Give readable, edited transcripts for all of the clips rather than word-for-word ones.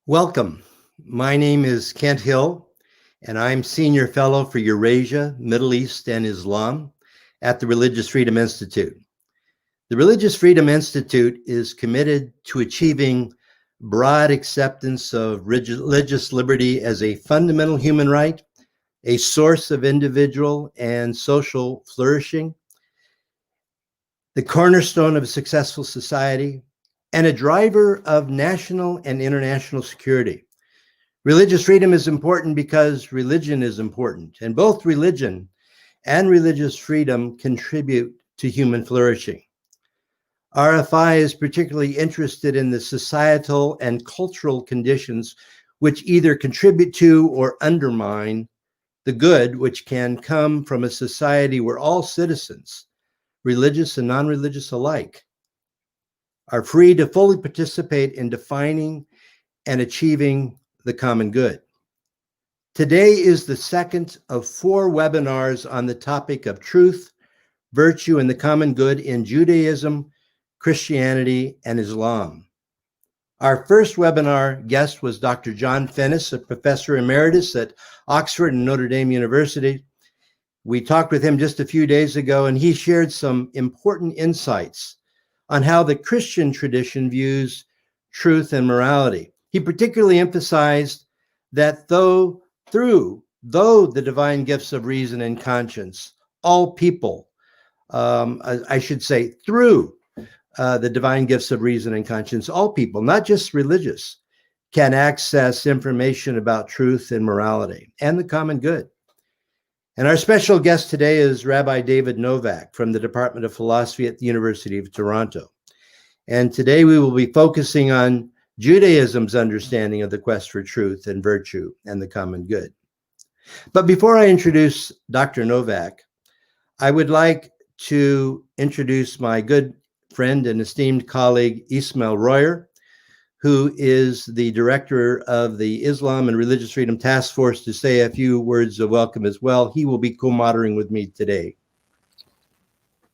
Welcome. My name is Kent Hill, and I'm Senior Fellow for Eurasia, Middle East, and Islam at the Religious Freedom Institute. The Religious Freedom Institute is committed to achieving broad acceptance of religious liberty as a fundamental human right, a source of individual and social flourishing, the cornerstone of a successful society, and a driver of national and international security. Religious freedom is important because religion is important, and both religion and religious freedom contribute to human flourishing. RFI is particularly interested in the societal and cultural conditions which either contribute to or undermine the good which can come from a society where all citizens, religious and non-religious alike, are free to fully participate in defining and achieving the common good. Today is the second of 4 webinars on the topic of truth, virtue, and the common good in Judaism, Christianity, and Islam. Our first webinar guest was Dr. John Finnis, a professor emeritus at Oxford and Notre Dame University. We talked with him just a few days ago, and he shared some important insights on how the Christian tradition views truth and morality. He particularly emphasized that though the divine gifts of reason and conscience, all people, I should say through the divine gifts of reason and conscience, all people, not just religious, can access information about truth and morality and the common good. And our special guest today is Rabbi David Novak from the Department of Philosophy at the University of Toronto. And today we will be focusing on Judaism's understanding of the quest for truth and virtue and the common good. But before I introduce Dr. Novak, I would like to introduce my good friend and esteemed colleague, Ismail Royer, who is the director of the Islam and Religious Freedom Task Force, to say a few words of welcome as well. He will be co-moderating with me today.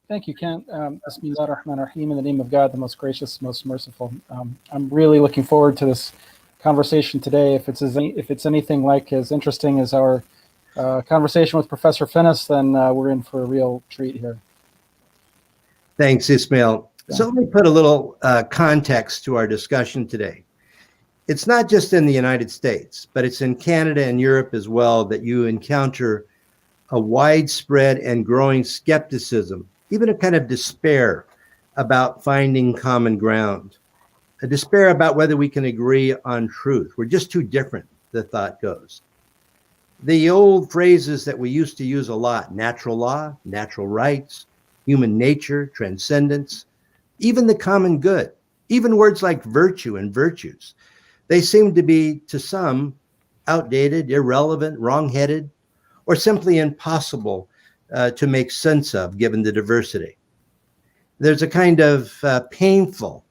Thank you, Kent. Bismillah ar-Rahman ar-Rahim, in the name of God, the most gracious, most merciful. I'm really looking forward to this conversation today. If it's anything like as interesting as our conversation with Professor Finnis, then we're in for a real treat here. Thanks, Ismail. So let me put a little context to our discussion today. It's not just in the United States, but it's in Canada and Europe as well that you encounter a widespread and growing skepticism, even a kind of despair about finding common ground, a despair about whether we can agree on truth. We're just too different, the thought goes. The old phrases that we used to use a lot, natural law, natural rights, human nature, transcendence, even the common good, even words like virtue and virtues, they seem to be, to some, outdated, irrelevant, wrong-headed, or simply impossible to make sense of given the diversity. There's a kind of painful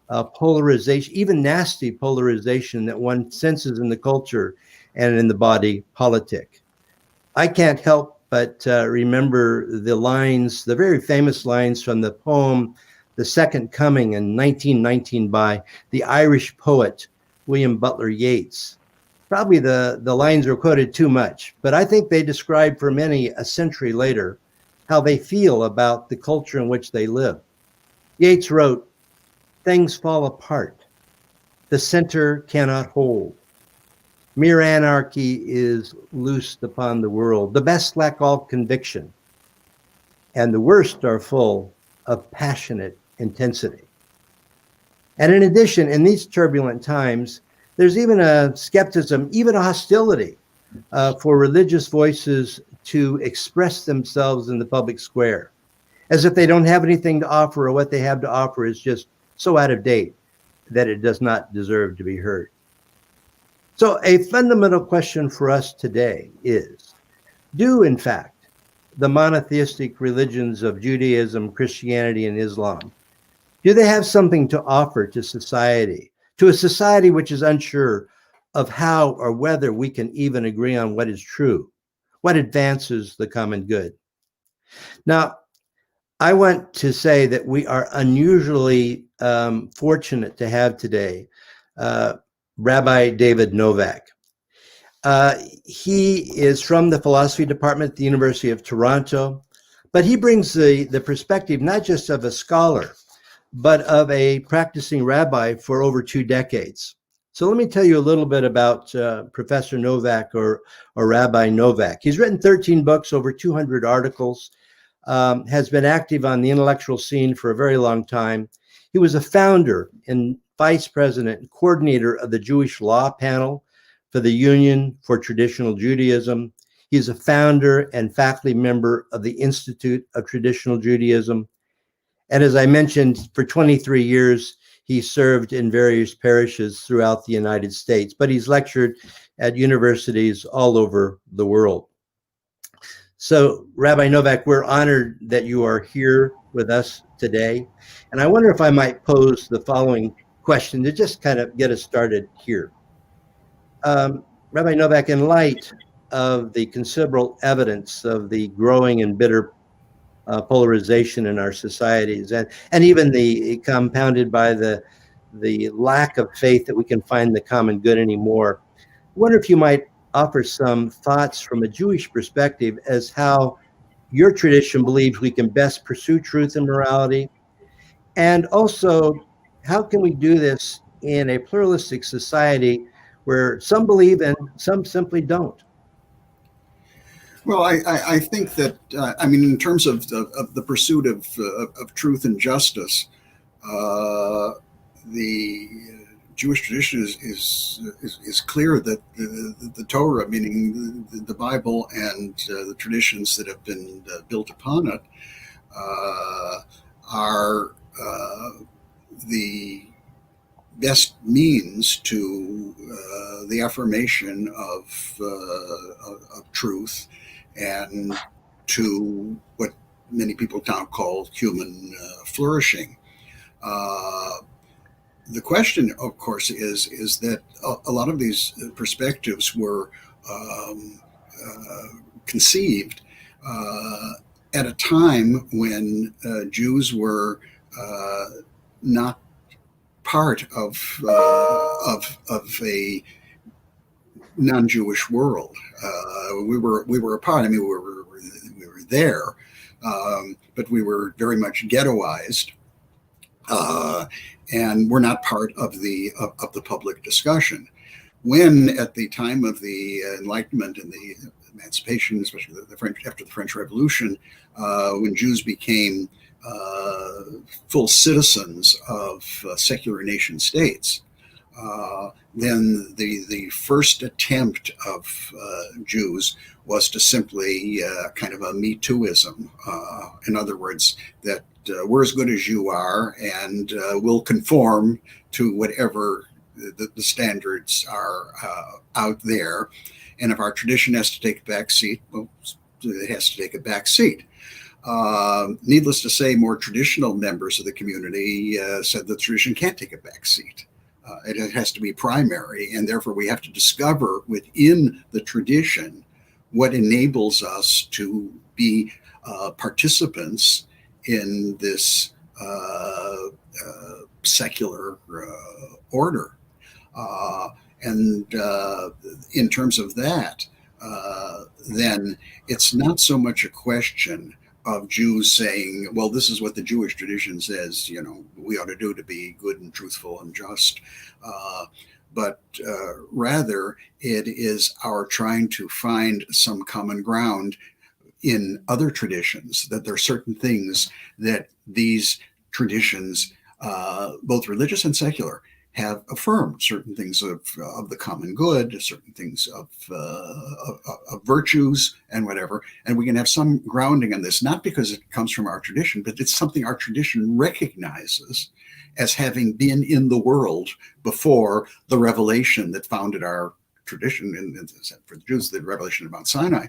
polarization, even nasty polarization that one senses in the culture and in the body politic. I can't help but remember the lines, the very famous lines from the poem The Second Coming in 1919 by the Irish poet William Butler Yeats. Probably the lines were quoted too much, but I think they describe for many a century later how they feel about the culture in which they live. Yeats wrote, "Things fall apart. The center cannot hold. Mere anarchy is loosed upon the world. The best lack all conviction, and the worst are full of passionate intensity." And in addition, in these turbulent times, there's even a skepticism, even a hostility for religious voices to express themselves in the public square, as if they don't have anything to offer, or what they have to offer is just so out of date that it does not deserve to be heard. So a fundamental question for us today is, do in fact the monotheistic religions of Judaism, Christianity, and Islam, do they have something to offer to society, to a society which is unsure of how or whether we can even agree on what is true, what advances the common good? Now, I want to say that we are unusually fortunate to have today Rabbi David Novak. He is from the philosophy department at the University of Toronto, but he brings the perspective not just of a scholar, but of a practicing rabbi for over 2 decades. So let me tell you a little bit about Professor Novak or Rabbi Novak. He's written 13 books, over 200 articles, has been active on the intellectual scene for a very long time. He was a founder and vice president and coordinator of the Jewish Law Panel for the Union for Traditional Judaism. He's a founder and faculty member of the Institute of Traditional Judaism. And as I mentioned, for 23 years, he served in various parishes throughout the United States, but he's lectured at universities all over the world. So, Rabbi Novak, we're honored that you are here with us today. And I wonder if I might pose the following question to just kind of get us started here. Rabbi Novak, in light of the considerable evidence of the growing and bitter polarization in our societies, and even the compounded by the lack of faith that we can find the common good anymore, I wonder if you might offer some thoughts from a Jewish perspective as how your tradition believes we can best pursue truth and morality, and also how can we do this in a pluralistic society where some believe and some simply don't. Well, I think that I mean, in terms of the pursuit of truth and justice, the Jewish tradition is clear that the Torah, meaning the Bible, and the traditions that have been built upon it, are the best means to the affirmation of truth and to what many people now call human flourishing. The question, of course, is that a lot of these perspectives were conceived at a time when Jews were not part of a non-Jewish world. We were a part. I mean, we were there, but we were very much ghettoized, and we're not part of the public discussion. When at the time of the Enlightenment and the emancipation, especially the French after the French Revolution, when Jews became full citizens of secular nation states, then the first attempt of Jews was to simply kind of a Me Tooism. In other words, that we're as good as you are, and we'll conform to whatever the standards are out there. And if our tradition has to take a back seat, well, it has to take a back seat. Needless to say, more traditional members of the community said the tradition can't take a back seat. It has to be primary, and therefore we have to discover within the tradition what enables us to be participants in this secular order. And in terms of that, then it's not so much a question of Jews saying, well, this is what the Jewish tradition says, you know, we ought to do to be good and truthful and just. But rather, it is our trying to find some common ground in other traditions, that there are certain things that these traditions, both religious and secular, have affirmed, certain things of the common good, certain things of virtues and whatever. And we can have some grounding in this, not because it comes from our tradition, but it's something our tradition recognizes as having been in the world before the revelation that founded our tradition. And for the Jews, the revelation of Mount Sinai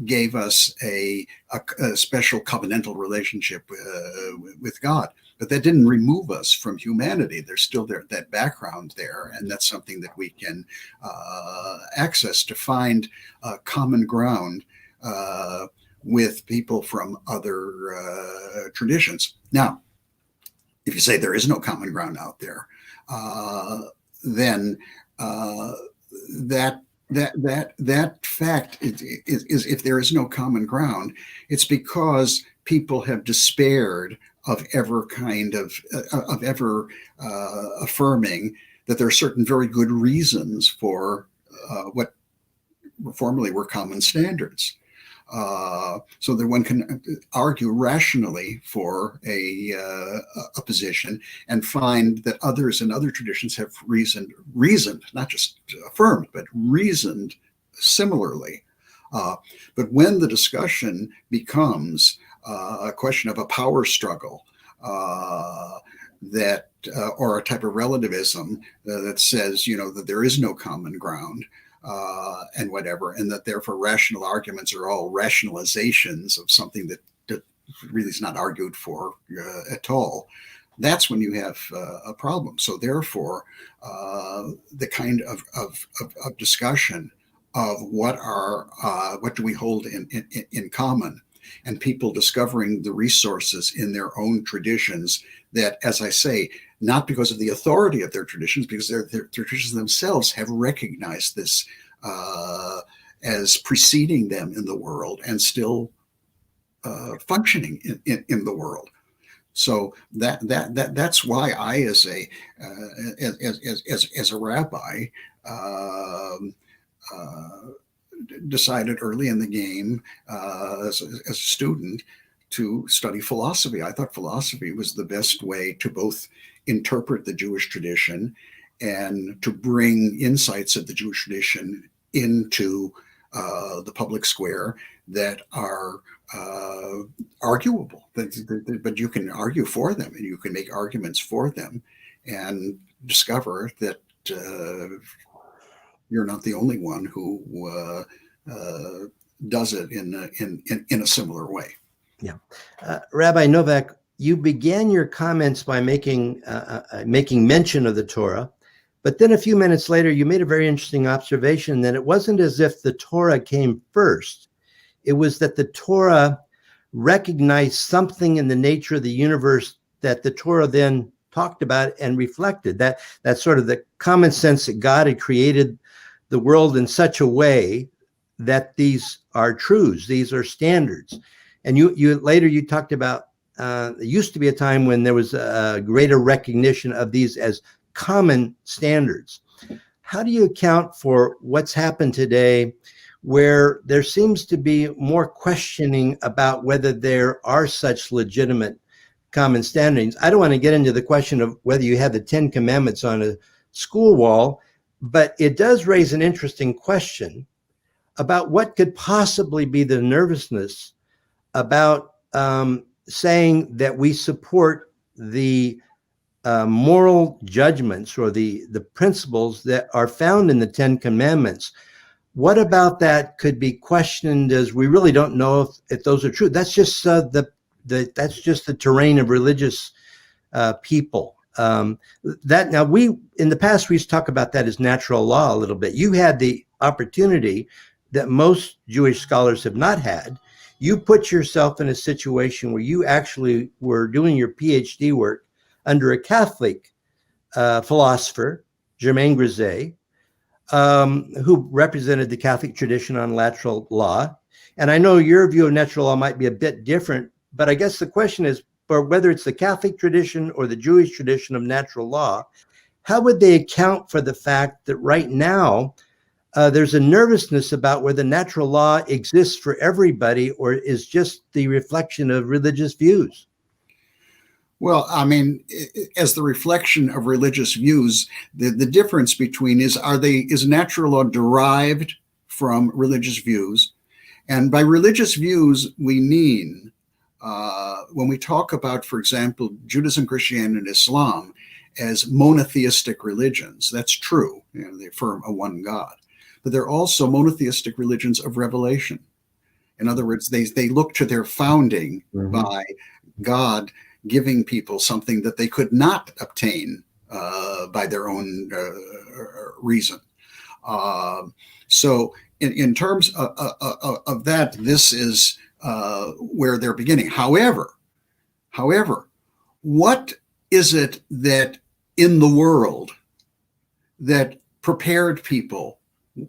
gave us a special covenantal relationship with God. But that didn't remove us from humanity. There's still that background there, and that's something that we can access to find common ground with people from other traditions. Now, if you say there is no common ground out there, then that fact is if there is no common ground, it's because people have despaired of ever affirming that there are certain very good reasons for what formerly were common standards. So that one can argue rationally for a position and find that others in other traditions have reasoned, not just affirmed, but reasoned similarly. But when the discussion becomes a question of a power struggle, or a type of relativism that says, that there is no common ground, and whatever, and that therefore rational arguments are all rationalizations of something that really is not argued for at all, that's when you have a problem. So therefore, the kind of discussion of what do we hold in common, and people discovering the resources in their own traditions that, as I say, not because of the authority of their traditions, because their traditions themselves have recognized this as preceding them in the world and still functioning in the world. So that's why I, as a rabbi, decided early in the game as a student to study philosophy. I thought philosophy was the best way to both interpret the Jewish tradition and to bring insights of the Jewish tradition into the public square that are arguable, but you can argue for them and you can make arguments for them and discover that you're not the only one who does it in a similar way. Yeah. Rabbi Novak, you began your comments by making mention of the Torah, but then a few minutes later, you made a very interesting observation that it wasn't as if the Torah came first. It was that the Torah recognized something in the nature of the universe that the Torah then talked about and reflected. That's sort of the common sense that God had created the world in such a way that these are truths, these are standards. And you later talked about there used to be a time when there was a greater recognition of these as common standards. How do you account for what's happened today, where there seems to be more questioning about whether there are such legitimate common standards? I don't want to get into the question of whether you have the 10 Commandments on a school wall, but it does raise an interesting question about what could possibly be the nervousness about saying that we support the moral judgments or the principles that are found in the 10 Commandments. What about that could be questioned as we really don't know if those are true? That's just that's just the terrain of religious people. That now in the past we used to talk about that as natural law a little bit. You had the opportunity that most Jewish scholars have not had. You put yourself in a situation where you actually were doing your PhD work under a Catholic philosopher, Germain Grisey, who represented the Catholic tradition on natural law. And I know your view of natural law might be a bit different, but I guess the question is, for whether it's the Catholic tradition or the Jewish tradition of natural law, how would they account for the fact that right now there's a nervousness about whether natural law exists for everybody or is just the reflection of religious views? Well, I mean, as the reflection of religious views, the difference between is natural law derived from religious views? And by religious views, we mean when we talk about, for example, Judaism, Christianity, and Islam as monotheistic religions, that's true. They affirm a one God. But they're also monotheistic religions of revelation. In other words, they look to their founding by God giving people something that they could not obtain by their own reason. So in terms of that, this is where they're beginning. However, what is it that in the world that prepared people.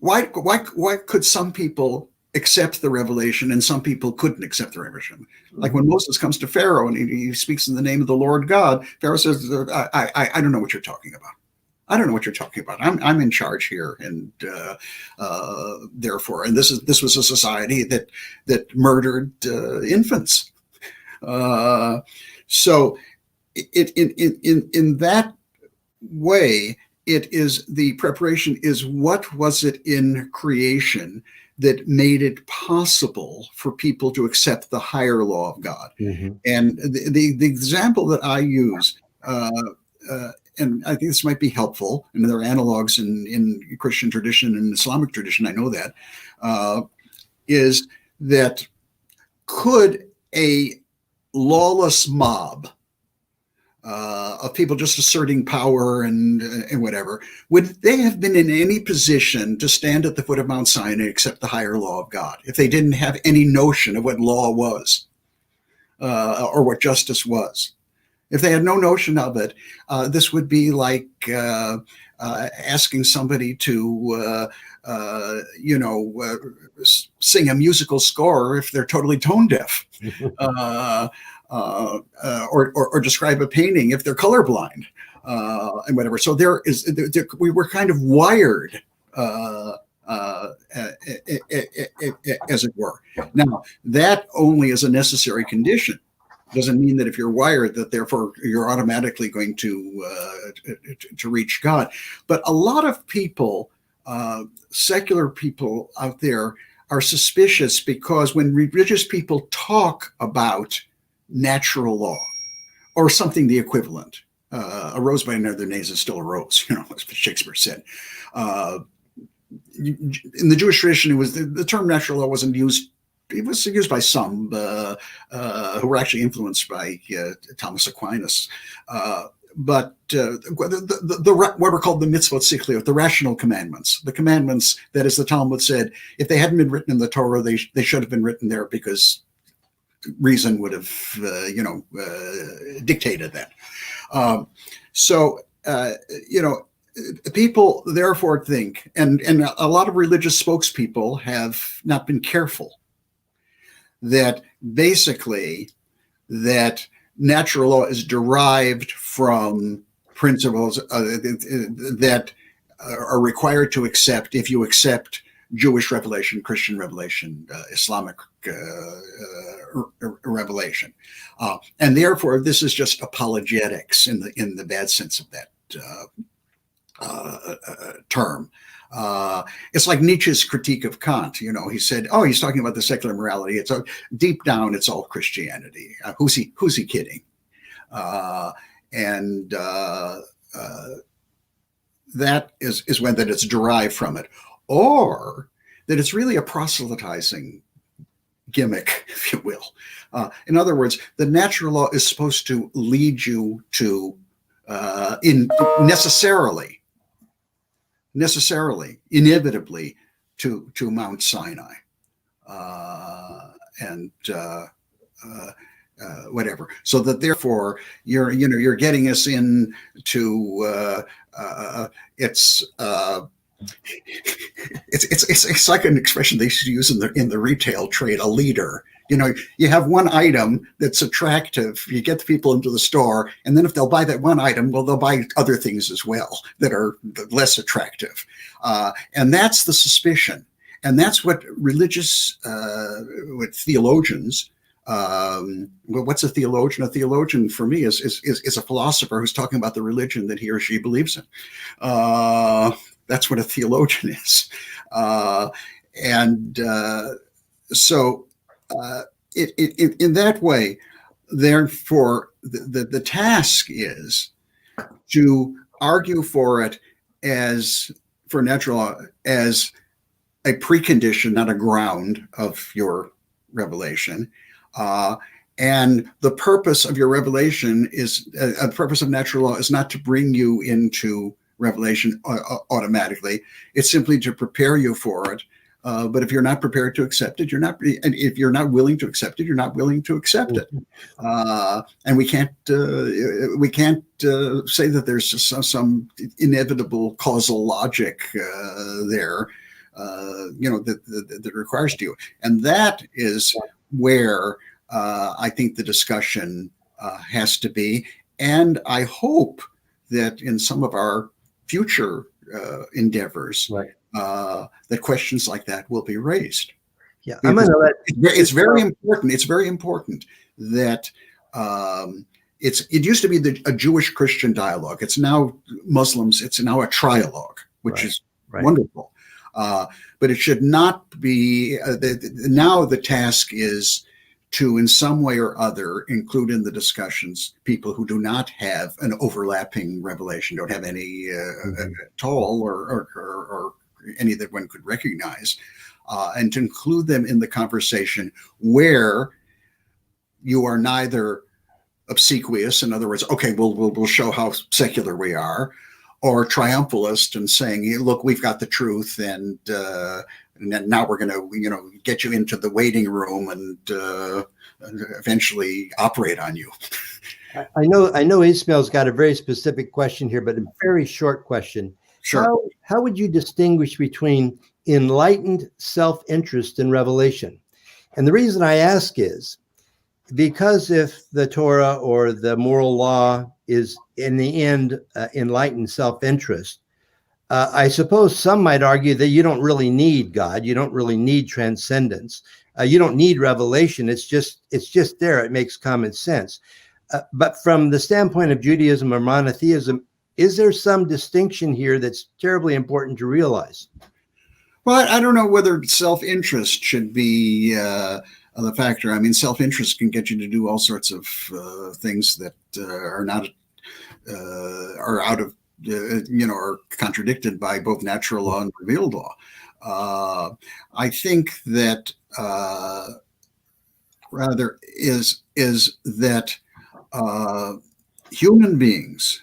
Why could some people accept the revelation and some people couldn't accept the revelation? Like when Moses comes to Pharaoh and he speaks in the name of the Lord God, Pharaoh says, I don't know what you're talking about. I don't know what you're talking about. I'm in charge here, and therefore, and this was a society that murdered infants. So, in that way, it is the preparation is what was it in creation that made it possible for people to accept the higher law of God. Mm-hmm. And the example that I use. And I think this might be helpful, and there are analogs in Christian tradition and Islamic tradition, I know that, is that could a lawless mob of people just asserting power and whatever, would they have been in any position to stand at the foot of Mount Sinai and accept the higher law of God if they didn't have any notion of what law was or what justice was? If they had no notion of it, this would be like asking somebody to, sing a musical score if they're totally tone deaf, or describe a painting if they're colorblind, and whatever. So we were kind of wired, as it were. Now, that only is a necessary condition. Doesn't mean that if you're wired that therefore you're automatically going to reach God. But a lot of people, secular people out there, are suspicious because when religious people talk about natural law or something the equivalent, a rose by another name is still a rose, as Shakespeare said. In the Jewish tradition, it was the term natural law wasn't used. It was used by some who were actually influenced by Thomas Aquinas. But what were called the mitzvot sikliot, the rational commandments, the commandments that, as the Talmud said, if they hadn't been written in the Torah, they should have been written there because reason would have, dictated that. People therefore think, and a lot of religious spokespeople have not been careful, that basically that natural law is derived from principles that are required to accept if you accept Jewish revelation, Christian revelation, Islamic revelation, and therefore this is just apologetics in the bad sense of that term. It's like Nietzsche's critique of Kant. He said, "Oh, he's talking about the secular morality. It's deep down, it's all Christianity. Who's he kidding?" That is when that it's derived from it, or that it's really a proselytizing gimmick, if you will. In other words, the natural law is supposed to lead you to inevitably to Mount Sinai, whatever. So that therefore you're getting us into it's like an expression they used to use in the retail trade, a leader. You have one item that's attractive, you get the people into the store, and then if they'll buy that one item, well, they'll buy other things as well that are less attractive. And that's the suspicion. And that's what religious, what theologians, what's a theologian? A theologian for me is a philosopher who's talking about the religion that he or she believes in. That's what a theologian is. So in that way, therefore, the task is to argue for it for natural law as a precondition, not a ground of your revelation. And the purpose of your revelation is, the purpose of natural law is not to bring you into revelation automatically. It's simply to prepare you for it But if you're not prepared to accept it, you're not. And if you're not willing to accept it, you're not willing to accept it. And we can't say that there's just some inevitable causal logic there, that requires you. And that is where I think the discussion has to be. And I hope that in some of our future endeavors, Right. That questions like that will be raised. Yeah, I'm going to let. It's very important. It's very important that it used to be a Jewish-Christian dialogue. It's now Muslims. It's now a trialogue, which is wonderful. But it should not be. Now the task is to, in some way or other, include in the discussions people who do not have an overlapping revelation, don't have any at all, or any that one could recognize, and to include them in the conversation where you are neither obsequious, in other words, okay, we'll show how secular we are, or triumphalist and saying, hey, look, we've got the truth, and now we're going to, get you into the waiting room and eventually operate on you. I know Ismail's got a very specific question here, but a very short question. Sure. How would you distinguish between enlightened self-interest and revelation? And the reason I ask is because if the Torah or the moral law is in the end enlightened self-interest, I suppose some might argue that you don't really need God. You don't really need transcendence. You don't need revelation. It's just there. It makes common sense. But from the standpoint of Judaism or monotheism, is there some distinction here that's terribly important to realize? Well, I don't know whether self-interest should be the factor. I mean, self-interest can get you to do all sorts of things that are not are out of are contradicted by both natural law and revealed law. I think that rather is that human beings.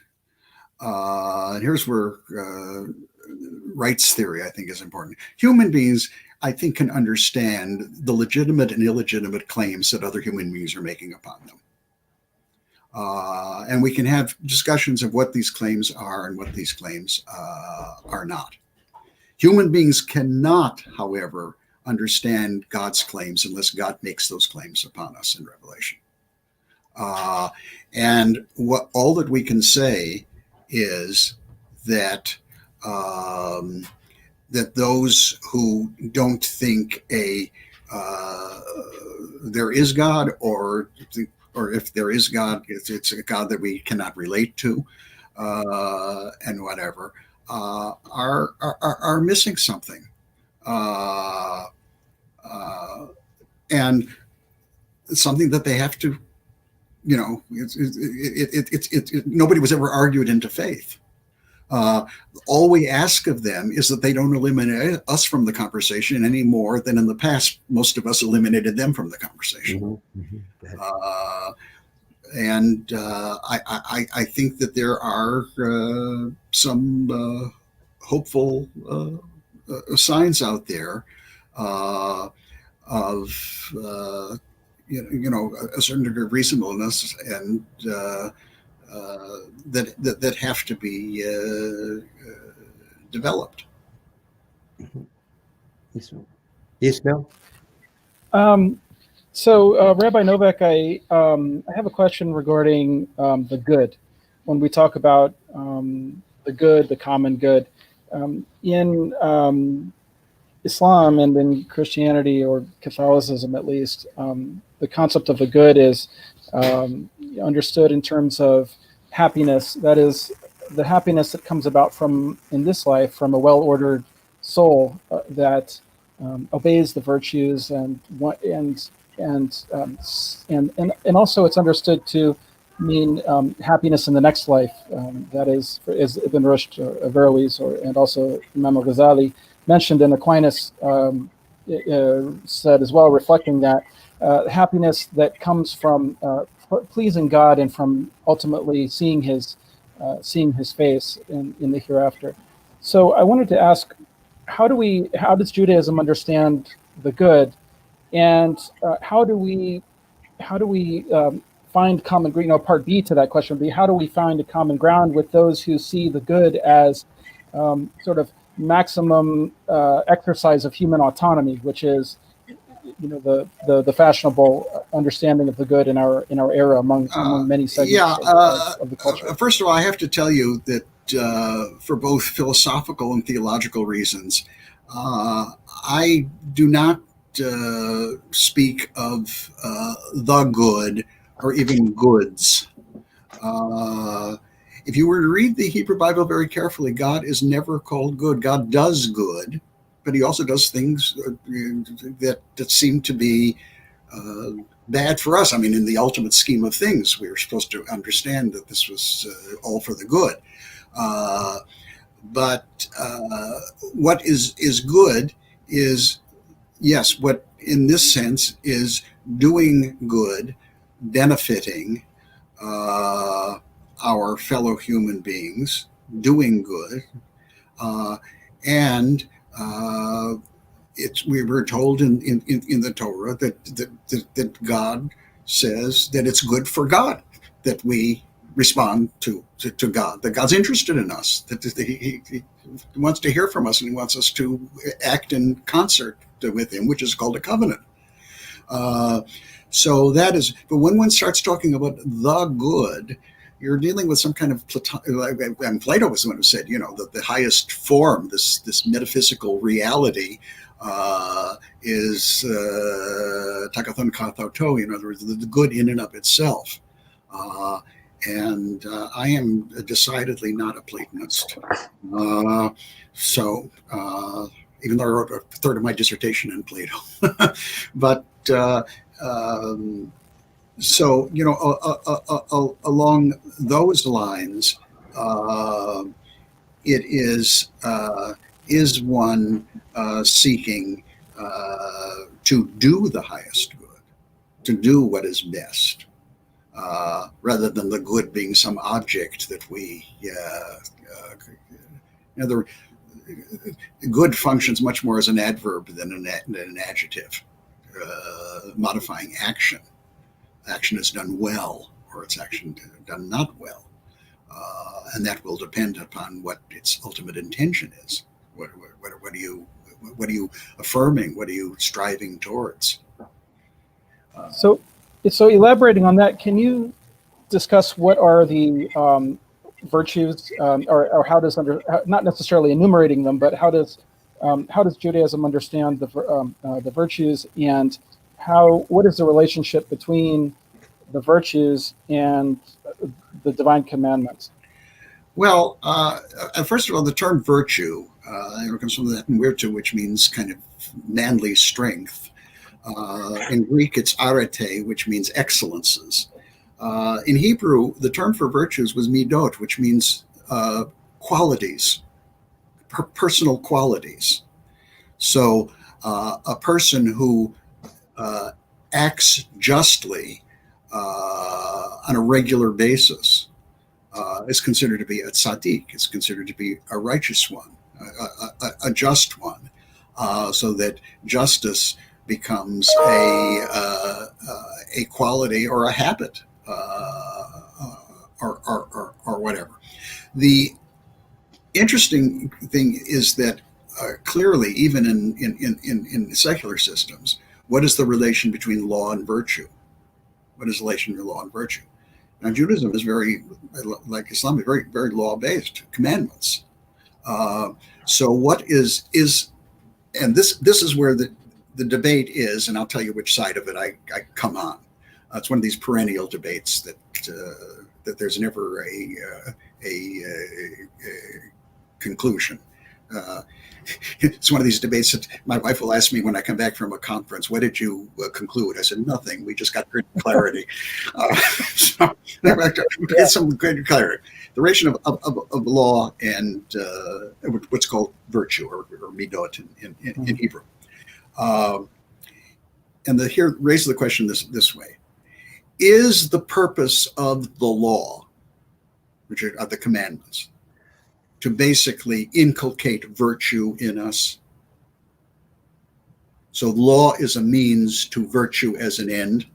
And here's where rights theory, I think, is important. Human beings, I think, can understand the legitimate and illegitimate claims that other human beings are making upon them. And we can have discussions of what these claims are and what these claims are not. Human beings cannot, however, understand God's claims unless God makes those claims upon us in Revelation. And all that we can say is that that those who don't think there is God, or if there is God, it's a God that we cannot relate to, and whatever, are missing something, and something that they have to. Nobody was ever argued into faith. All we ask of them is that they don't eliminate us from the conversation any more than in the past most of us eliminated them from the conversation. And I think that there are some hopeful signs out there of a certain degree of reasonableness and that have to be developed. Ismail? So, Rabbi Novak, I have a question regarding the good. When we talk about the good, the common good, in Islam and in Christianity, or Catholicism at least, the concept of the good is understood in terms of happiness. That is, the happiness that comes about in this life from a well-ordered soul that obeys the virtues, and also it's understood to mean happiness in the next life. That is, as Ibn Rushd, Averroes, and also Imam al-Ghazali mentioned, and Aquinas said as well, reflecting that happiness that comes from pleasing God and from ultimately seeing His face in the hereafter. So I wanted to ask, how does Judaism understand the good, and how do we find common ground? Part B to that question would be, how do we find a common ground with those who see the good as sort of maximum exercise of human autonomy, which is the fashionable understanding of the good in our era among many segments of the culture. First of all, I have to tell you that for both philosophical and theological reasons, I do not speak of the good or even goods. If you were to read the Hebrew Bible very carefully, God is never called good. God does good, but he also does things that seem to be bad for us. I mean, in the ultimate scheme of things, we were supposed to understand that this was all for the good. But what is good is, yes, what in this sense is doing good, benefiting our fellow human beings, doing good, and we were told in the Torah that God says that it's good for God that we respond to God, that God's interested in us, that he wants to hear from us, and he wants us to act in concert with him, which is called a covenant. So that is, but when one starts talking about the good, you're dealing with some kind of and Plato was the one who said, that the highest form, this metaphysical reality, is takathon kathoto, in other words, the good in and of itself. And I am decidedly not a Platonist. So even though I wrote a third of my dissertation in Plato, but so along those lines, it is one seeking to do the highest good, to do what is best, rather than the good being some object that we. The good functions much more as an adverb than an adjective, modifying action. Action is done well, or it's action done not well, and that will depend upon what its ultimate intention is. What are you affirming? What are you striving towards? So elaborating on that, can you discuss what are the virtues, or how does not necessarily enumerating them, but how does Judaism understand the virtues, and what is the relationship between the virtues and the divine commandments? Well, first of all, the term virtue comes from the Latin virtu, which means kind of manly strength. In Greek, it's arete, which means excellences. In Hebrew, the term for virtues was midot, which means qualities, personal qualities. So a person who acts justly on a regular basis is considered to be a tzaddik, is considered to be a righteous one, a just one, so that justice becomes a quality or a habit, or whatever. The interesting thing is that clearly, even in secular systems, what is the relation between law and virtue? What is the relation between law and virtue? Now, Judaism is very, like Islam, very, very law-based, commandments. So what is, and this is where the debate is, and I'll tell you which side of it I come on. It's one of these perennial debates that there's never a conclusion. It's one of these debates that my wife will ask me when I come back from a conference, what did you conclude? I said, nothing. We just got great clarity. So get some great clarity. The relation of law and what's called virtue or midot in Hebrew. And here raise the question this way. Is the purpose of the law, which are the commandments, to basically inculcate virtue in us. So law is a means to virtue as an end.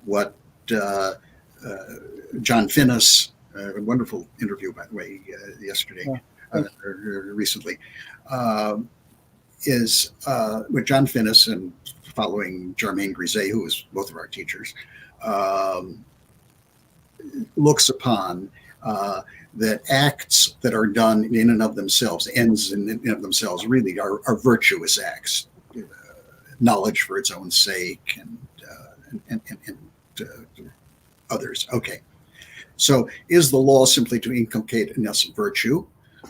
What John Finnis, a wonderful interview, by the way, yesterday, or recently, is with John Finnis and following Germaine Grisey, who was both of our teachers, looks upon that acts that are done in and of themselves, ends in and of themselves, really are virtuous acts. Knowledge for its own sake and others. Okay. So is the law simply to inculcate in us virtue?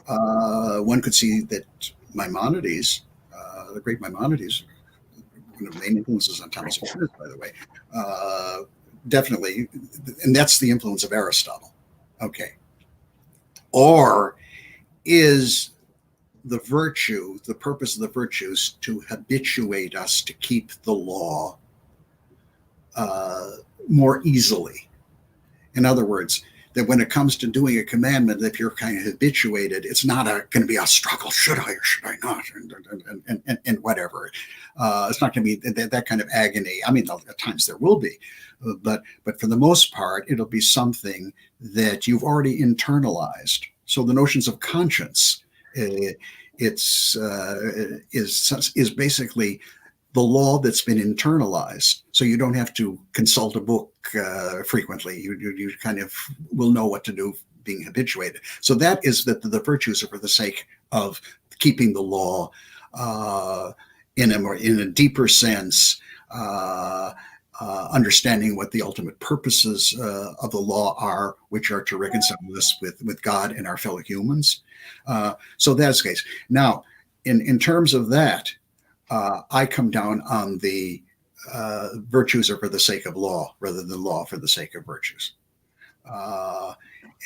One could see that Maimonides, the great Maimonides, one of the main influences on Thomas Aquinas, by the way, definitely, and that's the influence of Aristotle. Okay. Or is the virtue, the purpose of the virtues, to habituate us to keep the law more easily? In other words, that when it comes to doing a commandment, if you're kind of habituated, it's not going to be a struggle. Should I or should I not? And whatever. It's not going to be that kind of agony. I mean, at times there will be, but for the most part, it'll be something that you've already internalized. So the notions of conscience, is basically the law that's been internalized. So you don't have to consult a book frequently. You kind of will know what to do, being habituated. So that is that the virtues are for the sake of keeping the law in a deeper sense, understanding what the ultimate purposes of the law are, which are to reconcile us with God and our fellow humans. So that's the case. Now, in terms of that, I come down on the virtues are for the sake of law rather than law for the sake of virtues.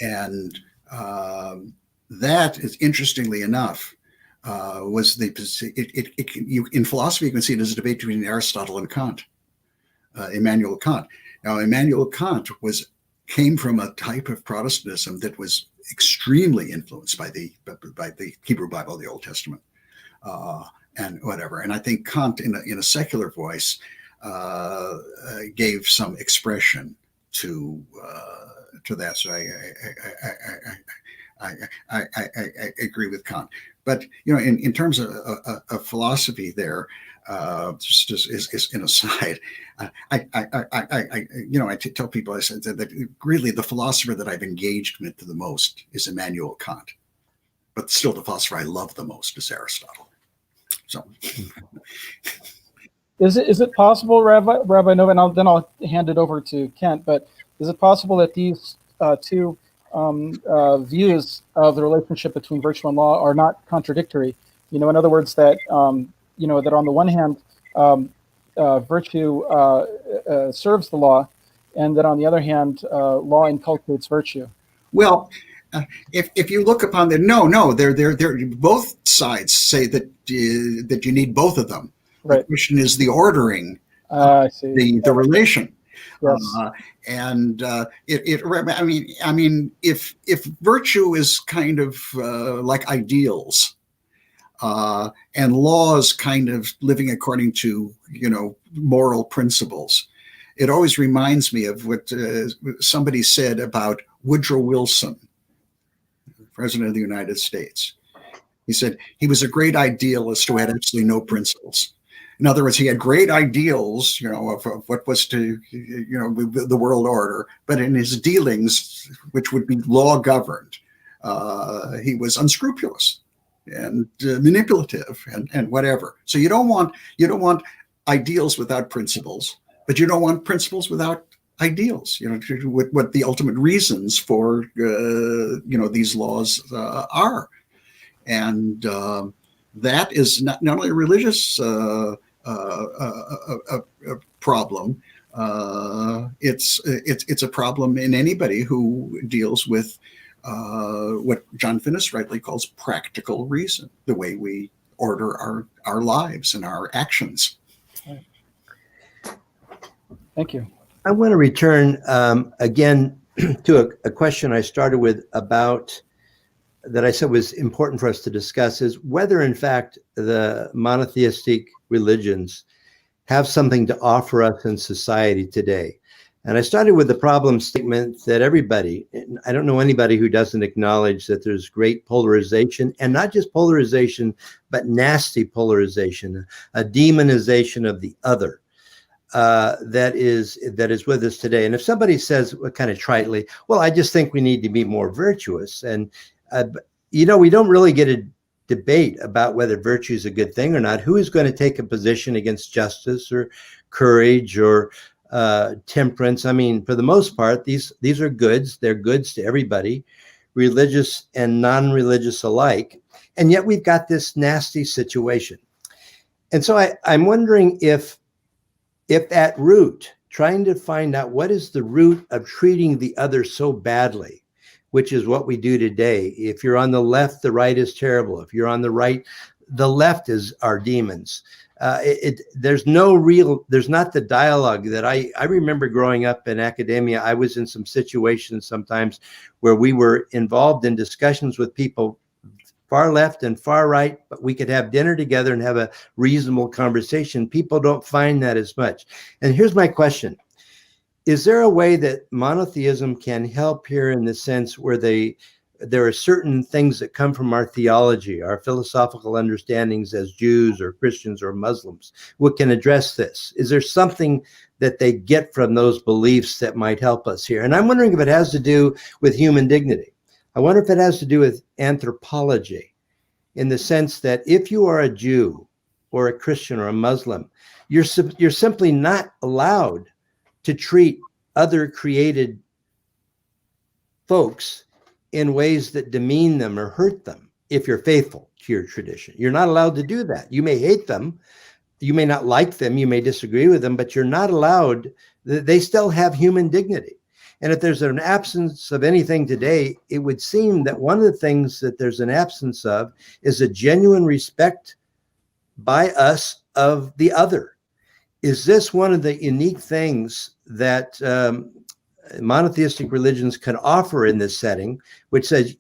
And that is, interestingly enough, was in philosophy, you can see it as a debate between Aristotle and Kant, Immanuel Kant. Now, Immanuel Kant came from a type of Protestantism that was extremely influenced by the Hebrew Bible, the Old Testament. And whatever. And I think Kant, in a secular voice, gave some expression to that. So I agree with Kant. But in terms of philosophy, there, just is an aside. I tell people, I said that really the philosopher that I've engaged with the most is Immanuel Kant, but still the philosopher I love the most is Aristotle. So, is it possible, Rabbi Novak, and then I'll hand it over to Kent, but is it possible that these two views of the relationship between virtue and law are not contradictory? In other words, that that on the one hand, virtue serves the law, and that on the other hand, law inculcates virtue. Well, if you look upon they're both sides say that you need both of them. Right. The question is the ordering, I see. The relation. Yes. If virtue is kind of like ideals, and laws kind of living according to moral principles, it always reminds me of what somebody said about Woodrow Wilson, President of the United States. He said he was a great idealist who had absolutely no principles. In other words, he had great ideals, of what was to, the world order, but in his dealings, which would be law governed, he was unscrupulous and manipulative and whatever. So you don't want ideals without principles, but you don't want principles without ideals, what the ultimate reasons for, these laws are. And that is not only a religious problem, it's a problem in anybody who deals with what John Finnis rightly calls practical reason, the way we order our lives and our actions. Thank you. I want to return again to a question I started with about that I said was important for us to discuss is whether, in fact, the monotheistic religions have something to offer us in society today. And I started with the problem statement that everybody, I don't know anybody who doesn't acknowledge that there's great polarization, and not just polarization, but nasty polarization, a demonization of the other. That is with us today. And if somebody says kind of tritely, well, I just think we need to be more virtuous. And, we don't really get a debate about whether virtue is a good thing or not. Who is going to take a position against justice or courage or temperance? I mean, for the most part, these are goods. They're goods to everybody, religious and non-religious alike. And yet we've got this nasty situation. And so I'm wondering if at root, trying to find out what is the root of treating the other so badly, which is what we do today. If you're on the left, the right is terrible. If you're on the right, the left is our demons. There's not the dialogue that I remember growing up in academia. I was in some situations sometimes where we were involved in discussions with people far left and far right, but we could have dinner together and have a reasonable conversation. People don't find that as much. And here's my question. Is there a way that monotheism can help here in the sense where there are certain things that come from our theology, our philosophical understandings as Jews or Christians or Muslims, what can address this? Is there something that they get from those beliefs that might help us here? And I'm wondering if it has to do with human dignity. I wonder if it has to do with anthropology, in the sense that if you are a Jew or a Christian or a Muslim, you're simply not allowed to treat other created folks in ways that demean them or hurt them if you're faithful to your tradition. You're not allowed to do that. You may hate them, you may not like them, you may disagree with them, but you're not allowed. They still have human dignity. And if there's an absence of anything today, it would seem that one of the things that there's an absence of is a genuine respect by us of the other. Is this one of the unique things that monotheistic religions can offer in this setting, which says,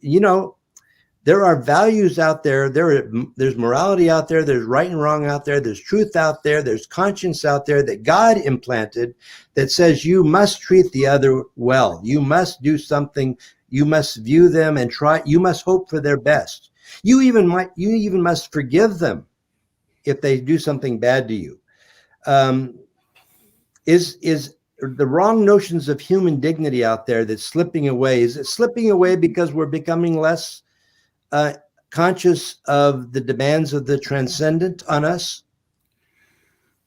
there are values out there, there's morality out there, there's right and wrong out there, there's truth out there, there's conscience out there that God implanted that says you must treat the other well. You must do something, you must view them and you must hope for their best. You even must forgive them if they do something bad to you. Is the wrong notions of human dignity out there that's slipping away? Is it slipping away because we're becoming less conscious of the demands of the transcendent on us?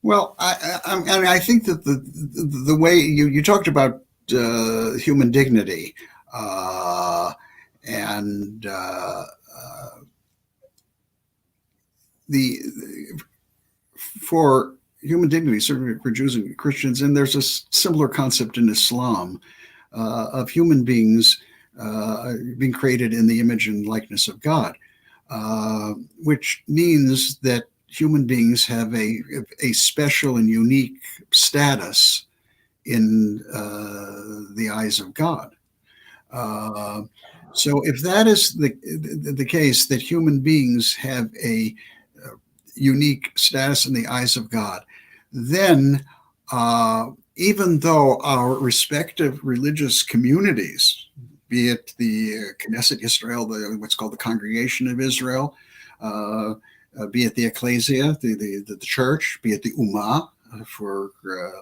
Well, I think that the way you talked about human dignity and for human dignity, certainly for Jews and Christians, and there's a similar concept in Islam of human beings being created in the image and likeness of God, which means that human beings have a special and unique status in the eyes of God. So if that is the case, that human beings have a unique status in the eyes of God, then even though our respective religious communities, be it the Knesset Israel, what's called the Congregation of Israel, be it the Ecclesia, the church, be it the Ummah for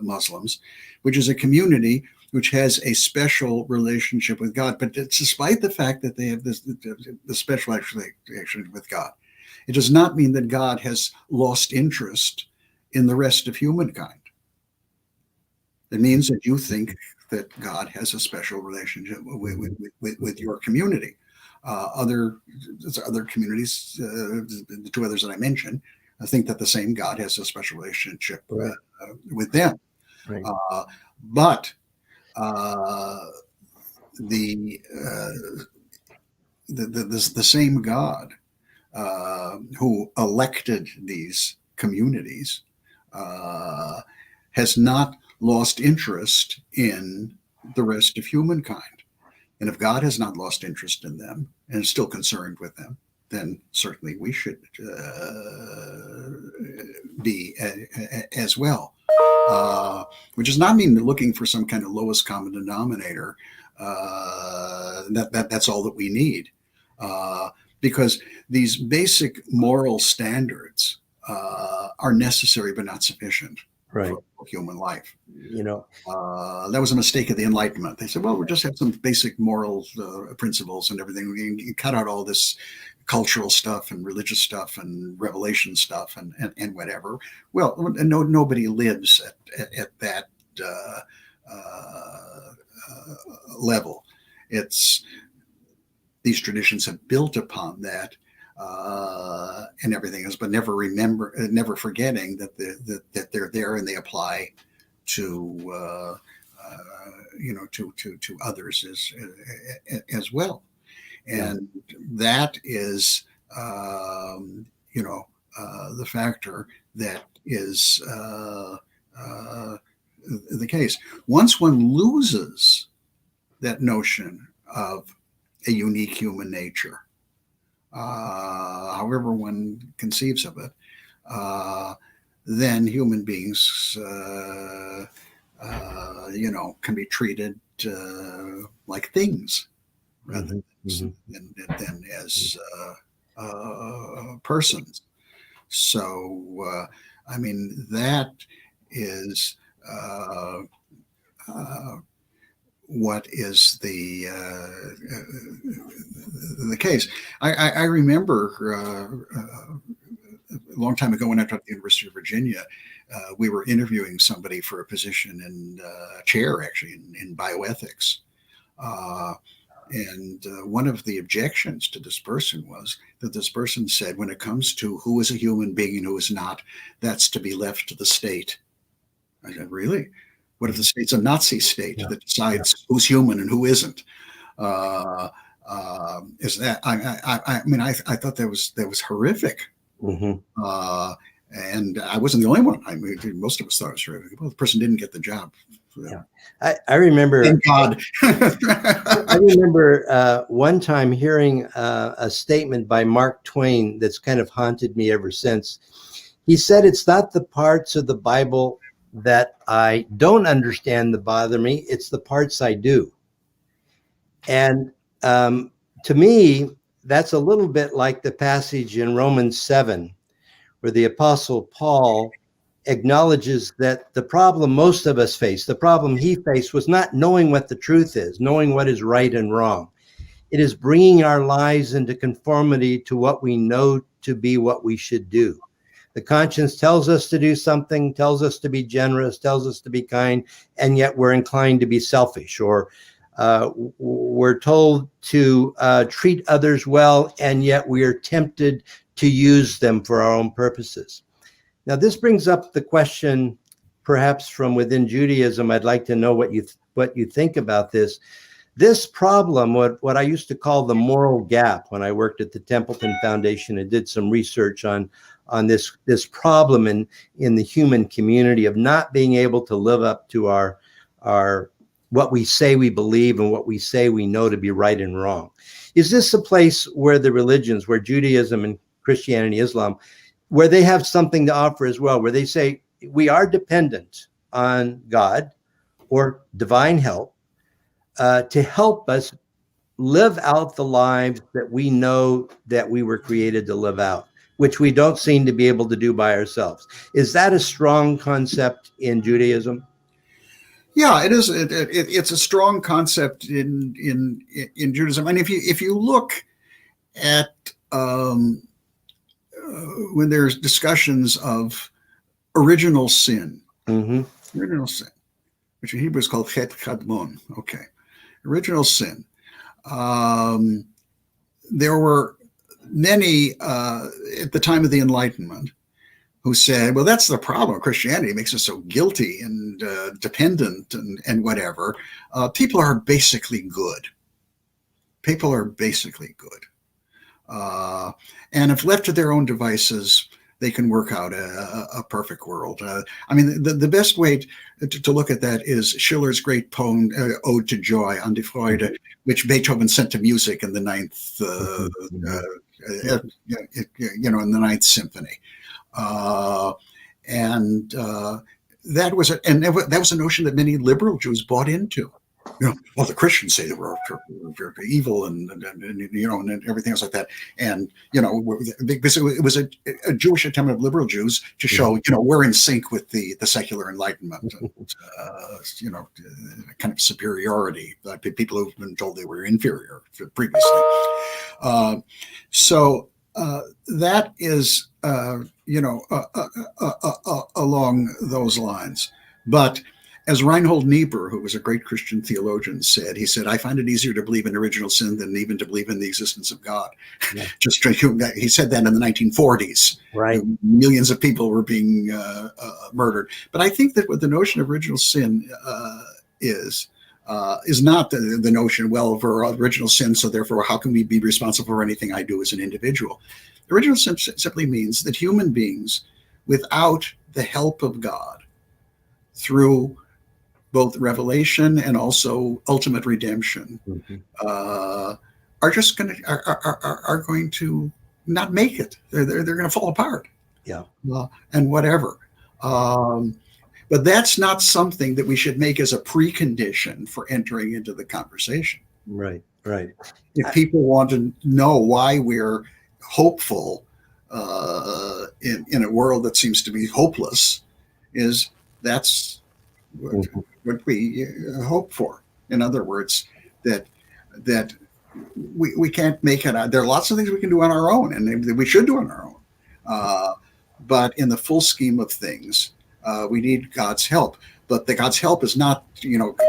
Muslims, which is a community which has a special relationship with God. But it's despite the fact that they have this special relationship with God, it does not mean that God has lost interest in the rest of humankind. It means that you think that God has a special relationship with your community. Other communities, the two others that I mentioned, I think that the same God has a special relationship with them. Right. But the same God who elected these communities has not lost interest in the rest of humankind. And if God has not lost interest in them and is still concerned with them, then certainly we should be as well. Which does not mean looking for some kind of lowest common denominator. That's all that we need. Because these basic moral standards are necessary but not sufficient for human life. That was a mistake of the Enlightenment. They said, well, we'll just have some basic moral principles and everything. We can cut out all this cultural stuff and religious stuff and revelation stuff and whatever. Well, nobody lives at that level. It's these traditions have built upon that and everything else, but never forgetting that they're there and they apply to to others as well. And that is, the factor that is the case. Once one loses that notion of a unique human nature, however one conceives of it, then human beings, can be treated like things rather than as persons. So, that is what is the case. I remember a long time ago when I taught at the University of Virginia, we were interviewing somebody for a position in a chair, actually, in bioethics. And one of the objections to this person was that this person said, when it comes to who is a human being and who is not, that's to be left to the state. I said, really? What if the state's a Nazi state that decides who's human and who isn't? Is that? I thought that was horrific. And I wasn't the only one. Most of us thought it was horrific. Well, the person didn't get the job. Yeah. I remember. Thank God. I remember one time hearing a statement by Mark Twain that's kind of haunted me ever since. He said, "It's not the parts of the Bible that I don't understand that bother me, it's the parts I do." And to me, that's a little bit like the passage in Romans 7, where the Apostle Paul acknowledges that the problem most of us face, the problem he faced, was not knowing what the truth is, knowing what is right and wrong. It is bringing our lives into conformity to what we know to be what we should do. The conscience tells us to do something, tells us to be generous, tells us to be kind, and yet we're inclined to be selfish, or we're told to treat others well, and yet we are tempted to use them for our own purposes. Now, this brings up the question, perhaps from within Judaism. I'd like to know what you think about this. This problem, what I used to call the moral gap, when I worked at the Templeton Foundation and did some research on this problem in the human community of not being able to live up to our what we say we believe and what we say we know to be right and wrong. Is this a place where the religions, where Judaism and Christianity, Islam, where they have something to offer as well, where they say we are dependent on God or divine help to help us live out the lives that we know that we were created to live out, which we don't seem to be able to do by ourselves? Is that a strong concept in Judaism? Yeah, it is. It's a strong concept in Judaism. And if you look at when there's discussions of original sin, original sin, which in Hebrew is called chet kadmon. Okay, original sin. There were many at the time of the Enlightenment who said, well, that's the problem. Christianity makes us so guilty and dependent and whatever. People are basically good. People are basically good. And if left to their own devices, they can work out a perfect world. I mean, the best way to look at that is Schiller's great poem, Ode to Joy, An die Freude, which Beethoven sent to music in the ninth, in the Ninth Symphony. That was a notion that many liberal Jews bought into. Well, the Christians say that we're evil and everything else like that. And, because it was a Jewish attempt of liberal Jews to show, we're in sync with the secular Enlightenment, kind of superiority, people who've been told they were inferior previously. So that is, along those lines. But as Reinhold Niebuhr, who was a great Christian theologian, said, he said, I find it easier to believe in original sin than even to believe in the existence of God. Yeah. He said that in the 1940s. Right. Millions of people were being murdered. But I think that what the notion of original sin is not the notion, well, for original sin, so therefore how can we be responsible for anything I do as an individual? Original sin simply means that human beings, without the help of God, through both revelation and also ultimate redemption, are just going to not make it. They're going to fall apart. Yeah. And whatever. But that's not something that we should make as a precondition for entering into the conversation. Right. If people want to know why we're hopeful in a world that seems to be hopeless, that's what we hope for. In other words, that we can't make it. There are lots of things we can do on our own, and we should do on our own. But in the full scheme of things, we need God's help. But God's help is not,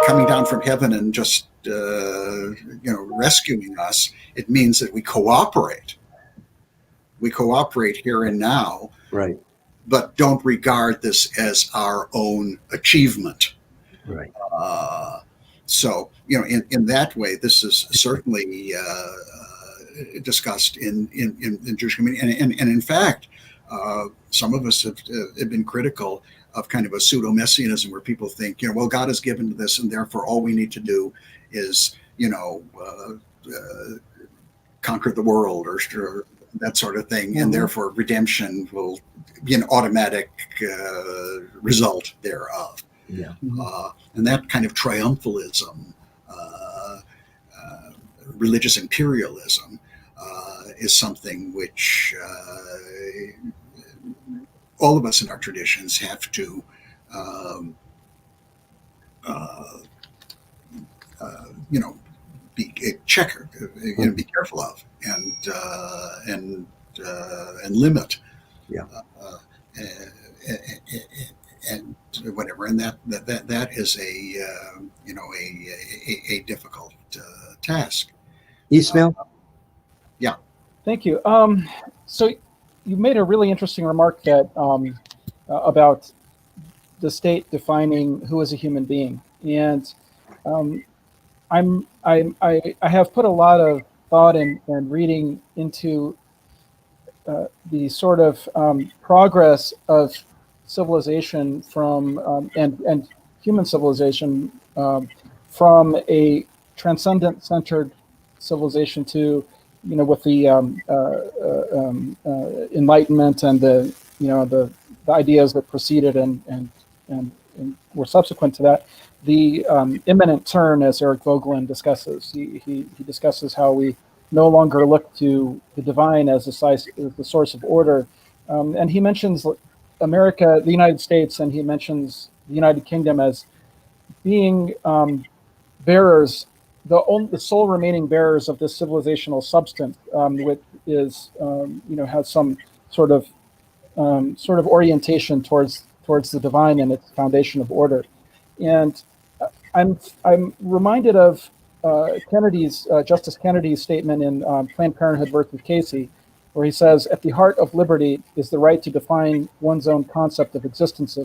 coming down from heaven and just rescuing us. It means that we cooperate. We cooperate here and now. Right. But don't regard this as our own achievement. Right. So, in that way, this is certainly discussed in Jewish community. And in fact, some of us have been critical of kind of a pseudo-messianism where people think, well, God has given this, and therefore all we need to do is, conquer the world or that sort of thing. And therefore redemption will be an automatic result thereof. Yeah. And that kind of triumphalism, religious imperialism, is something which all of us in our traditions have to be careful of and limit. Yeah. And whatever, and that is a difficult task. Ismail? Yeah. Thank you. So you made a really interesting remark that about the state defining who is a human being, and I have put a lot of thought and reading into the sort of progress of civilization from and human civilization from a transcendent-centered civilization to, with the Enlightenment and the ideas that preceded and were subsequent to that, the imminent turn, as Eric Vogelin discusses. He discusses how we no longer look to the divine as the source of order, and he mentions America, the United States, and he mentions the United Kingdom as being bearers, the sole remaining bearers of this civilizational substance, which is has some sort of orientation towards the divine and its foundation of order. And I'm reminded of Justice Kennedy's statement in Planned Parenthood versus Casey, where he says, "At the heart of liberty is the right to define one's own concept of existence,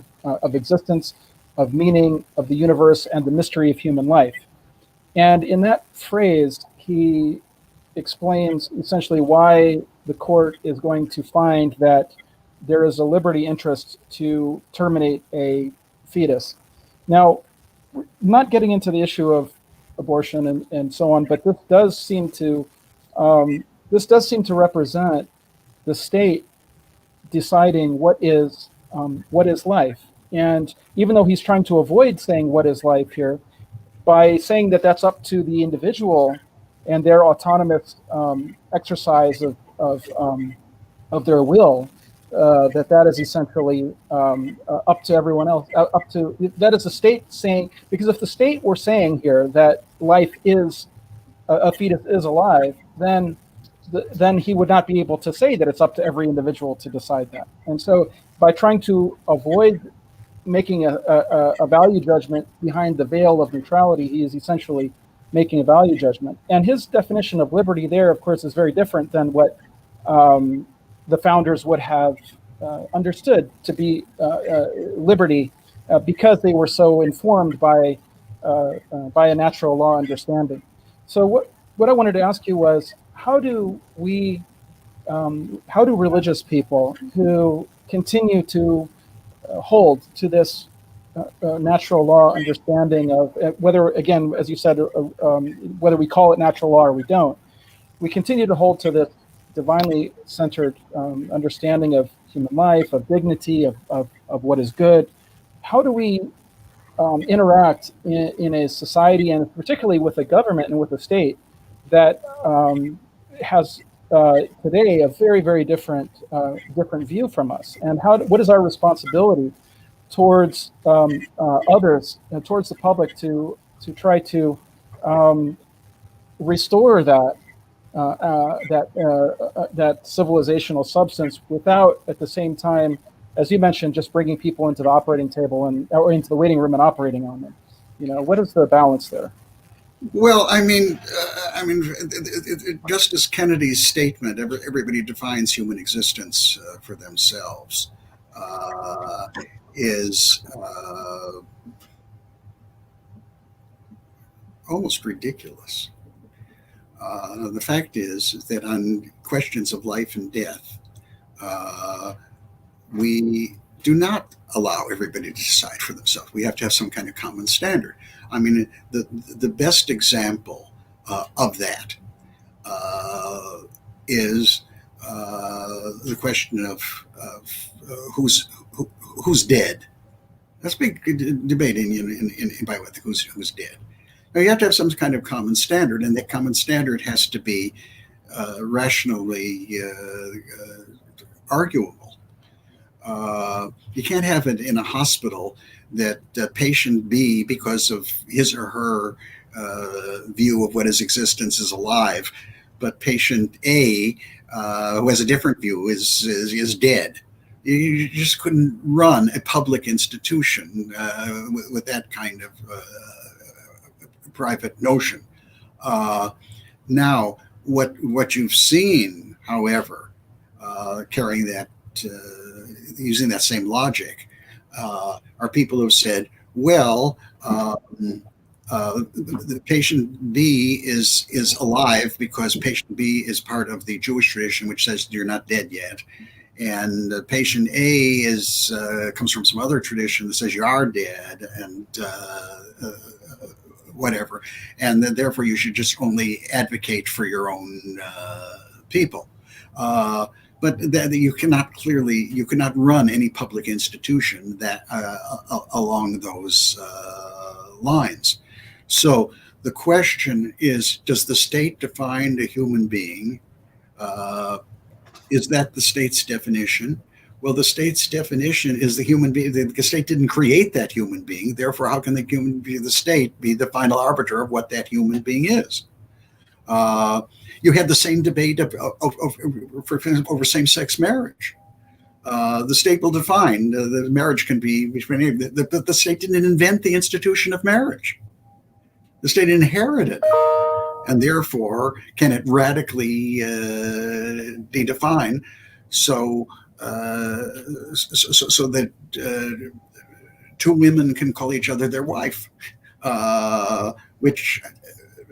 of meaning, of the universe, and the mystery of human life." And in that phrase, he explains essentially why the court is going to find that there is a liberty interest to terminate a fetus. Now, not getting into the issue of abortion and so on, but this does seem to represent the state deciding what is life. And even though he's trying to avoid saying what is life here, by saying that that's up to the individual and their autonomous exercise of their will, that is essentially up to everyone else. That is the state saying, because if the state were saying here that life is a fetus is alive, then he would not be able to say that it's up to every individual to decide that. And so, by trying to avoid making a value judgment behind the veil of neutrality, he is essentially making a value judgment. And his definition of liberty there, of course, is very different than what the founders would have understood to be liberty, because they were so informed by a natural law understanding. So what I wanted to ask you was, how do religious people who continue to hold to this natural law understanding of whether, again, as you said, whether we call it natural law or we don't, we continue to hold to this divinely centered understanding of human life, of dignity, of what is good. How do we interact in a society, and particularly with a government and with a state that has today a very, very different view from us? And what is our responsibility towards others and towards the public to try to restore that civilizational substance without, at the same time, as you mentioned, just bringing people into the operating table or into the waiting room and operating on them? What is the balance there? Well, Justice Kennedy's statement, everybody defines human existence for themselves, is almost ridiculous. The fact is that on questions of life and death, we do not allow everybody to decide for themselves. We have to have some kind of common standard. The best example of that is the question of who's dead. That's a big debate in bioethics, who's dead. Now, you have to have some kind of common standard, and that common standard has to be rationally arguable. You can't have it in a hospital that patient B, because of his or her view of what his existence is alive, but patient A, who has a different view, is dead. You just couldn't run a public institution with that kind of private notion. Now, what you've seen, however, carrying that, using that same logic, are people who've said, well, the patient B is alive because patient B is part of the Jewish tradition, which says you're not dead yet. And patient A comes from some other tradition that says you are dead, and whatever. And then therefore you should just only advocate for your own people. But that you cannot run any public institution that along those lines. So the question is, does the state define a human being? Is that the state's definition? Well, the state's definition is the human being. The state didn't create that human being. Therefore, how can the state be the final arbiter of what that human being is? You had the same debate over same-sex marriage. The state will define the marriage can be between, but the state didn't invent the institution of marriage. The state inherited it, and therefore can it radically be defined so that two women can call each other their wife, which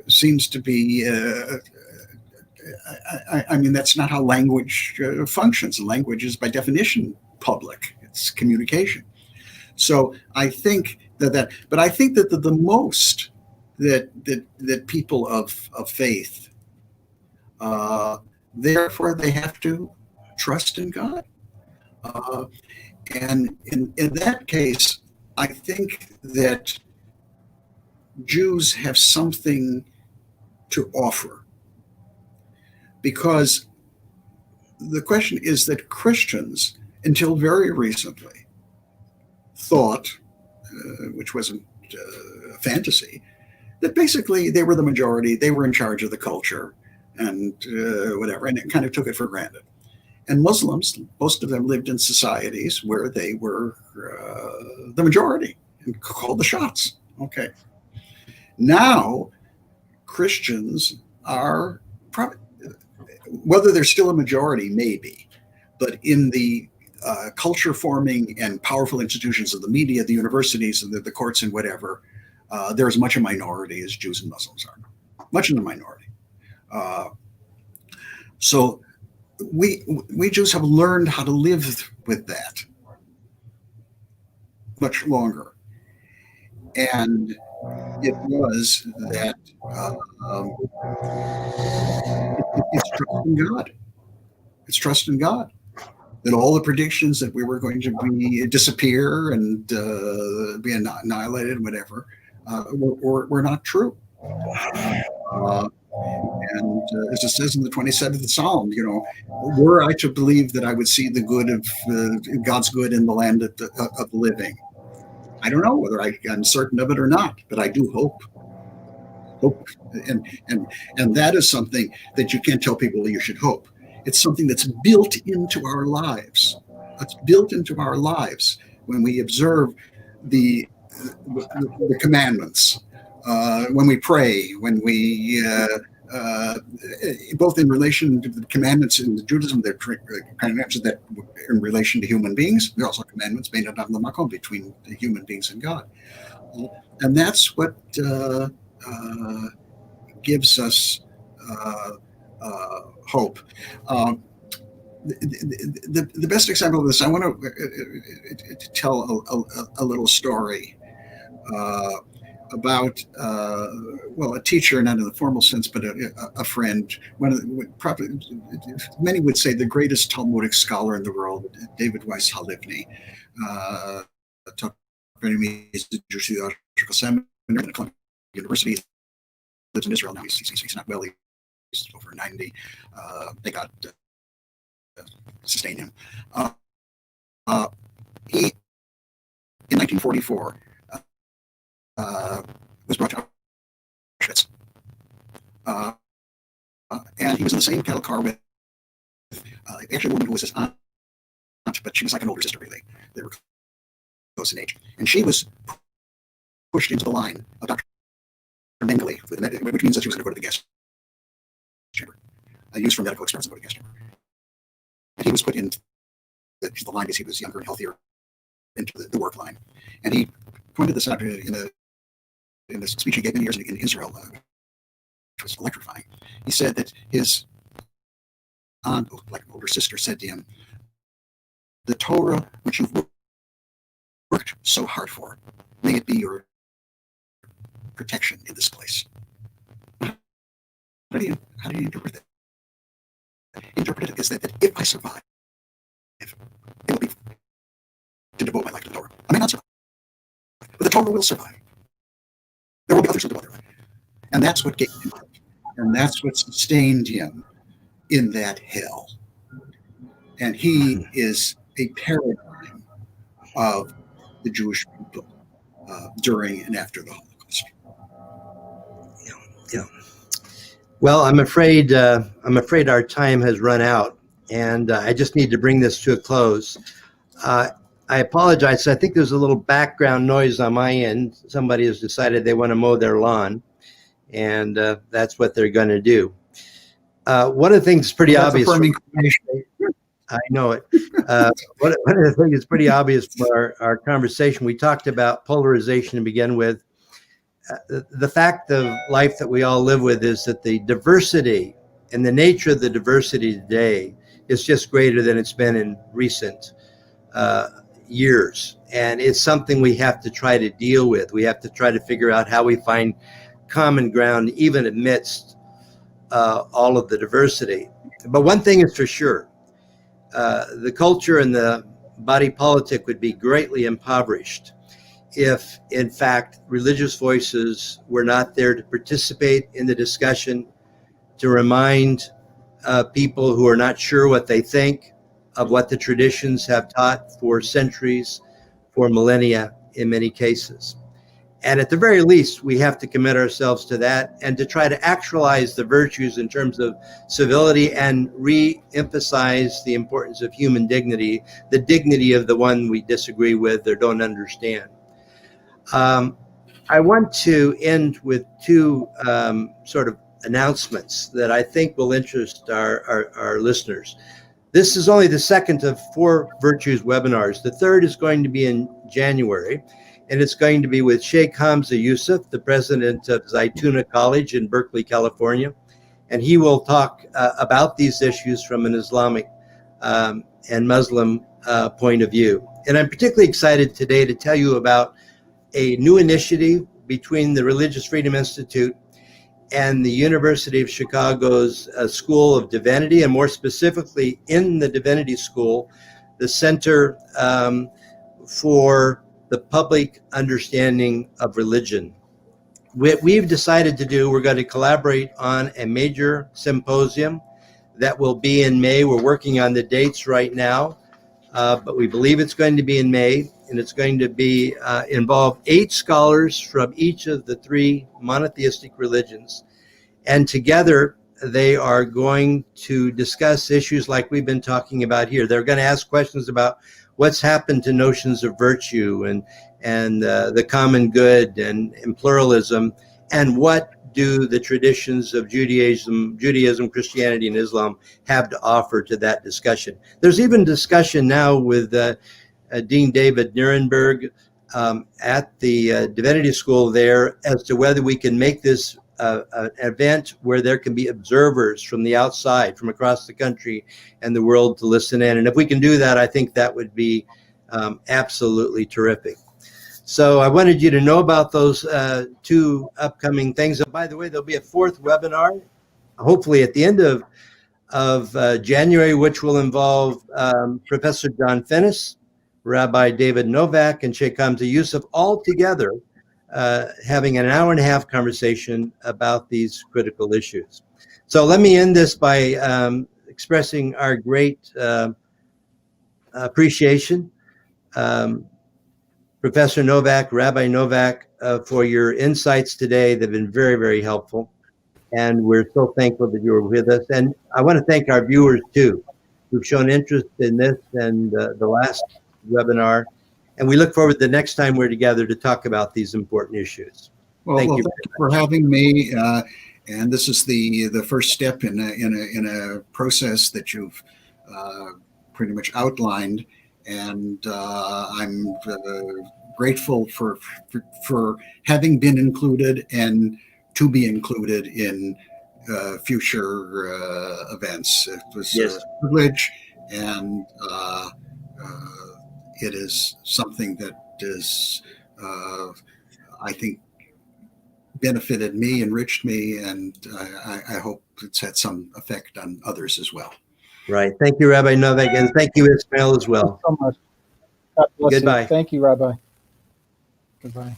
seems to be I mean, that's not how language functions. Language is by definition public. It's communication. So I think but I think that the most that people of faith, therefore they have to trust in God. And in that case, I think that Jews have something to offer, because the question is that Christians, until very recently, thought, which wasn't a fantasy, that basically they were the majority, they were in charge of the culture, and whatever, and it kind of took it for granted. And Muslims, most of them lived in societies where they were the majority and called the shots. Okay. Now, Christians are probably, whether they're still a majority, maybe, but in the culture forming and powerful institutions of the media, the universities, and the courts, and whatever, they're as much a minority as Jews and Muslims are, much in the minority. So we Jews have learned how to live with that much longer. And it was that it's trust in God. It's trust in God. That all the predictions that we were going to disappear and be annihilated, whatever, were not true. And as it says in the 27th Psalm, were I to believe that I would see the good of God's good in the land of the living, I don't know whether I'm certain of it or not, but I do hope. And that is something that you can't tell people you should hope. It's something that's built into our lives. It's built into our lives when we observe the commandments, when we pray, when we both in relation to the commandments in Judaism, they're commandments that in relation to human beings. They're also commandments made out of the makom between the human beings and God, and that's what gives us hope. The best example of this, I want to tell a little story about a teacher, not in the formal sense, but a friend. Probably many would say the greatest Talmudic scholar in the world, David Weiss Halivni, taught me at the Jewish Theological Seminary at Columbia University. Lives in Israel now. He's not well. He's over 90. They got sustain him. He, in 1944, was brought to Auschwitz. And he was in the same cattle car with actually a woman who was his aunt, but she was like an older sister, really. They were close in age. And she was pushed into the line of Dr. Mengele, which means that she was going to go to the gas chamber. Used for medical experiments to go to the gas chamber. And he was put in the line because he was younger and healthier into the work line. And he pointed this out in a speech he gave many years in Israel, which was electrifying. He said that his aunt, like an older sister, said to him, "The Torah which you've worked so hard for, may it be your protection in this place." How do you interpret that? Interpret it as that if I survive, it will be to devote my life to the Torah. I may not survive, but the Torah will survive. There will be others who devote their life. And that's what gave him hope. And that's what sustained him in that hell. And he is a paradigm of the Jewish people during and after the Holocaust. Yeah. Well, I'm afraid our time has run out, and I just need to bring this to a close. I apologize. I think there's a little background noise on my end. Somebody has decided they want to mow their lawn, and that's what they're going to do. One of the things that's pretty obvious. I know it. One of the things that's pretty obvious for our conversation, we talked about polarization to begin with. The fact of life that we all live with is that the diversity And the nature of the diversity today is just greater than it's been in recent years. And it's something we have to try to deal with. We have to try to figure out how we find common ground, even amidst all of the diversity. But one thing is for sure, the culture and the body politic would be greatly impoverished if, in fact, religious voices were not there to participate in the discussion, to remind people who are not sure what they think of what the traditions have taught for centuries, for millennia in many cases. And at the very least, we have to commit ourselves to that and to try to actualize the virtues in terms of civility and re-emphasize the importance of human dignity, the dignity of the one we disagree with or don't understand. I want to end with two sort of announcements that I think will interest our listeners. This is only the second of 4 Virtues webinars. The third is going to be in January, and it's going to be with Sheikh Hamza Yusuf, the president of Zaytuna College in Berkeley, California. And he will talk about these issues from an Islamic and Muslim point of view. And I'm particularly excited today to tell you about a new initiative between the Religious Freedom Institute and the University of Chicago's School of Divinity, and more specifically in the Divinity School, the Center for the Public Understanding of Religion. What we've decided to do, we're going to collaborate on a major symposium that will be in May. We're working on the dates right now, but we believe it's going to be in May, and it's going to be involve 8 scholars from each of the 3 monotheistic religions. And together, they are going to discuss issues like we've been talking about here. They're going to ask questions about what's happened to notions of virtue and the common good and pluralism, and what do the traditions of Judaism, Christianity, and Islam have to offer to that discussion. There's even discussion now with Dean David Nirenberg at the Divinity School there as to whether we can make this an event where there can be observers from the outside, from across the country and the world to listen in. And if we can do that, I think that would be absolutely terrific. So I wanted you to know about those 2 upcoming things. And by the way, there'll be a 4th webinar, hopefully at the end of January, which will involve Professor John Finnis, Rabbi David Novak, and Sheikh Hamza Yusuf, all together having an hour-and-a-half conversation about these critical issues. So let me end this by expressing our great appreciation, Professor Novak, Rabbi Novak, for your insights today. They've been very, very helpful. And we're so thankful that you were with us. And I want to thank our viewers, too, who've shown interest in this and the last webinar. And we look forward to the next time we're together to talk about these important issues. Well, thank you for having me. And this is the first step in a process that you've pretty much outlined. And I'm grateful for having been included and to be included in future events. It was a privilege, and it is something that is, I think, benefited me, enriched me, and I hope it's had some effect on others as well. Right. Thank you, Rabbi Novak, and thank you, Ismail, as well. Thank you so much. God bless Goodbye. You. Thank you, Rabbi. Goodbye.